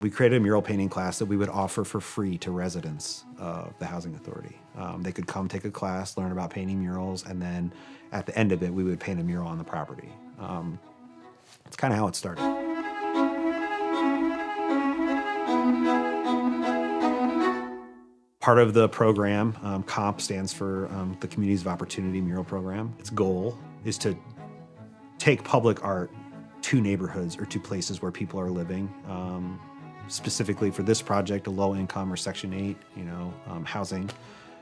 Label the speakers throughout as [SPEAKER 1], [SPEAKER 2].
[SPEAKER 1] We created a mural painting class that we would offer for free to residents of the housing authority. They could come take a class, learn about painting murals, and then at the end of it, we would paint a mural on the property. That's kind of how it started. Part of the program, COMP stands for the Communities of Opportunity Mural Program. Its goal is to take public art to neighborhoods or to places where people are living. Specifically for this project, a low-income or Section 8, housing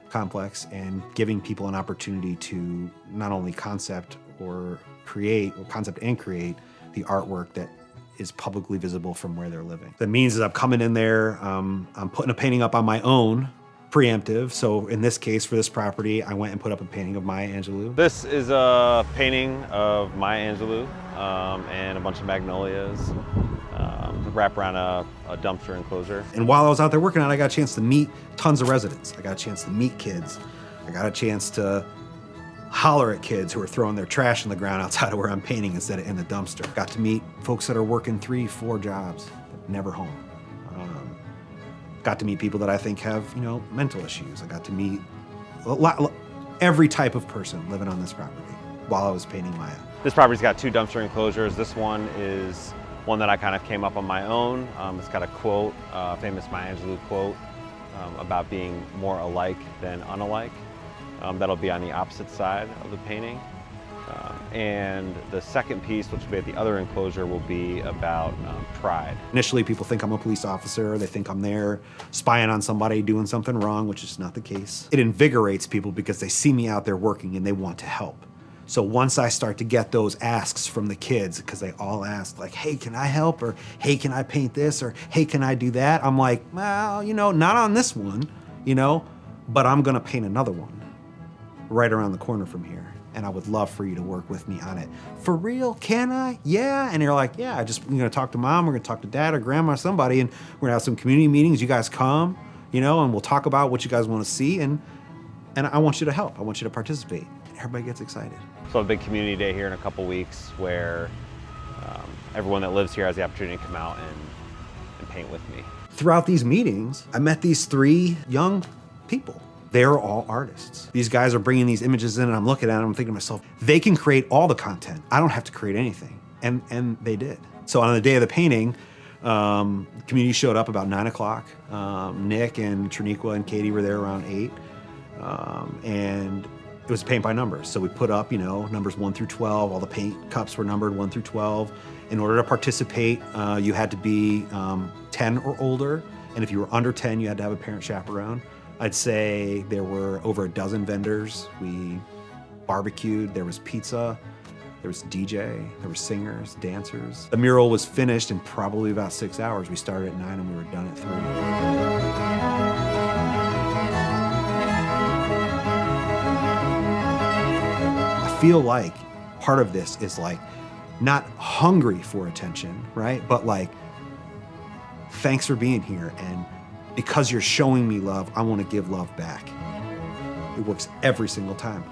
[SPEAKER 1] complex, and giving people an opportunity to not only concept and create the artwork that is publicly visible from where they're living. That means that I'm coming in there, I'm putting a painting up on my own, preemptive. So in this case, for this property, I went and put up a painting of Maya Angelou.
[SPEAKER 2] This is a painting of Maya Angelou and a bunch of magnolias wrapped around a dumpster enclosure.
[SPEAKER 1] And while I was out there working on it, I got a chance to meet tons of residents. I got a chance to meet kids. I got a chance to holler at kids who are throwing their trash on the ground outside of where I'm painting instead of in the dumpster. Got to meet folks that are working 3, 4 jobs, never home. Got to meet people that I think have, mental issues. I got to meet every type of person living on this property while I was painting Maya.
[SPEAKER 2] This property's got 2 dumpster enclosures. This one is one that I kind of came up on my own. It's got a quote, famous Maya Angelou quote, about being more alike than unalike. That'll be on the opposite side of the painting. And the second piece, which will be at the other enclosure, will be about pride.
[SPEAKER 1] Initially, people think I'm a police officer. They think I'm there spying on somebody doing something wrong, which is not the case. It invigorates people because they see me out there working and they want to help. So once I start to get those asks from the kids, because they all ask like, hey, can I help? Or hey, can I paint this? Or hey, can I do that? I'm like, well, not on this one, but I'm gonna paint another one right around the corner from here. And I would love for you to work with me on it. For real, can I? Yeah. And you're like, yeah, we're gonna talk to mom, we're gonna talk to dad or grandma or somebody, and we're gonna have some community meetings. You guys come, and we'll talk about what you guys wanna see, and I want you to help. I want you to participate. And everybody gets excited.
[SPEAKER 2] So a big community day here in a couple weeks where everyone that lives here has the opportunity to come out and paint with me.
[SPEAKER 1] Throughout these meetings, I met these 3 young people. They're all artists. These guys are bringing these images in and I'm looking at them, I'm thinking to myself, they can create all the content. I don't have to create anything. And they did. So on the day of the painting, the community showed up about 9 o'clock. Nick and Triniqua and Katie were there around 8. And it was paint by numbers. So we put up, numbers 1 through 12. All the paint cups were numbered 1 through 12. In order to participate, you had to be 10 or older. And if you were under 10, you had to have a parent chaperone. I'd say there were over a dozen vendors. We barbecued, there was pizza, there was DJ, there were singers, dancers. The mural was finished in probably about 6 hours. We started at 9 and we were done at 3. I feel like part of this is like not hungry for attention, right? But like, thanks for being here, and because you're showing me love, I want to give love back. It works every single time.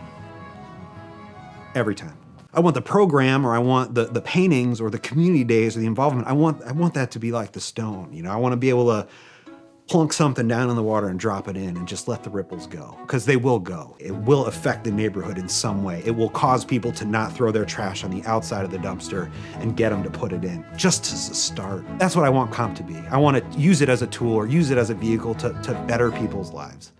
[SPEAKER 1] Every time. I want the program, or I want the paintings or the community days or the involvement, I want that to be like the stone. I want to be able to plunk something down in the water and drop it in and just let the ripples go, because they will go. It will affect the neighborhood in some way. It will cause people to not throw their trash on the outside of the dumpster and get them to put it in, just as a start. That's what I want COMP to be. I want to use it as a tool or use it as a vehicle to better people's lives.